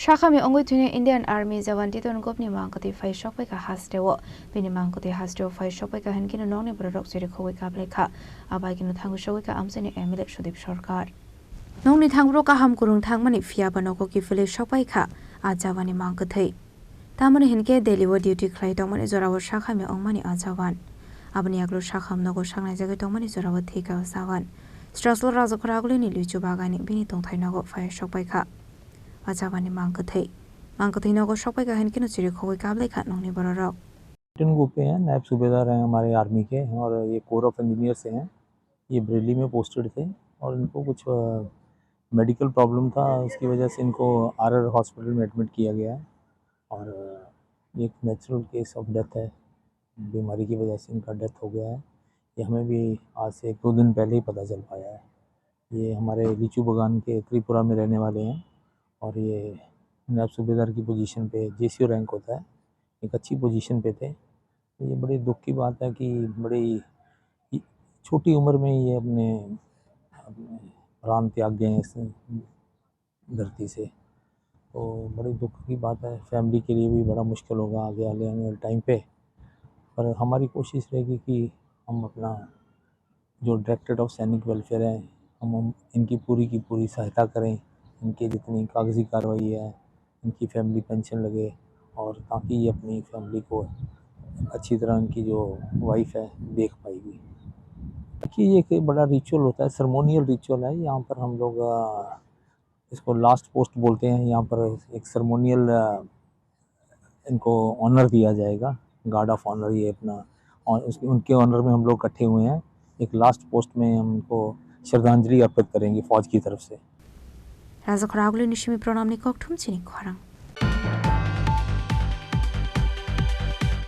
Sakhamya Wngwi Thwinai Indian Army Jawan Titon Gop ni Mangkwthwi Phaiwi Sokphaikha Hasteo Bini Mangkwthwi Hasteo Phaiwi Sokphaikha Hunkhe Nokni Bororok Chirokhogwi Kaplaikha Abohaikhe Thangwi Sogwikha Amchaini MLA Sudip Sarkar Nokni Thangro kaham kurung thangmani fiaba Phaiwi Sokphaikha Ajawani Mangkwthwi Tamani Hunkhe daily duty khlai tongmani jorawo Sakhamya Wngmani Ajawan Aboni aglo Sakham nogo sangnai jagai tongmani jorawo thika Jawan Strasl Raja Khoragli ni luchu bagani Bini tongthai nogo Phaiwi Sokphaikha Ajawani Mangkwthwi nogo Sokphaikha Hunkhe no Chirokhogwi Kaplaikha Nokni Bororok टिटन गोप हैं, नायब सूबेदार हैं हमारे army के और ये कोर ऑफ इंजीनियर से हैं। ये बरेली में पोस्टेड थे और इनको कुछ मेडिकल प्रॉब्लम था, इसकी वजह से इनको आरआर हॉस्पिटल में एडमिट किया गया है और एक नेचुरल केस ऑफ डेथ है। बीमारी की वजह से इनका डेथ हो गया है। ये हमें भी आज से 1-2 दिन पहले ही पता चल पाया है। ये हमारे लीचू बागान के त्रिपुरा में रहने वाले हैं और ये नायब सूबेदार की पोजीशन पे जेसीओ रैंक होता है, एक अच्छी पोजीशन पे थे। ये बड़ी दुख की बात है कि बड़ी छोटी उम्र में ये अपने प्राण त्याग गए हैं इस धरती से, तो बड़ी दुख की बात है। फैमिली के लिए भी बड़ा मुश्किल होगा आगे आने वाले टाइम पे, पर हमारी कोशिश रहेगी कि हम अपना जो डायरेक्टरेट ऑफ सैनिक वेलफेयर है हम इनकी पूरी की पूरी सहायता करें। इनकी जितनी कागजी कार्रवाई है, इनकी फैमिली पेंशन लगे और ताकि ये अपनी फैमिली को अच्छी तरह इनकी जो वाइफ है देख पाएगी। देखिए ये एक बड़ा रिचुअल होता है, सरमोनियल रिचुअल है। यहाँ पर हम लोग इसको लास्ट पोस्ट बोलते हैं। यहाँ पर एक सरमोनियल इनको ऑनर दिया जाएगा, गार्ड ऑफ ऑनर ये अपना, और उनके ऑनर में हम लोग इकट्ठे हुए हैं। एक लास्ट पोस्ट में हम उनको श्रद्धांजलि अर्पित करेंगे फौज की तरफ से। Raja Khoragli ni shimi pronam ni kokthum Chini Khorang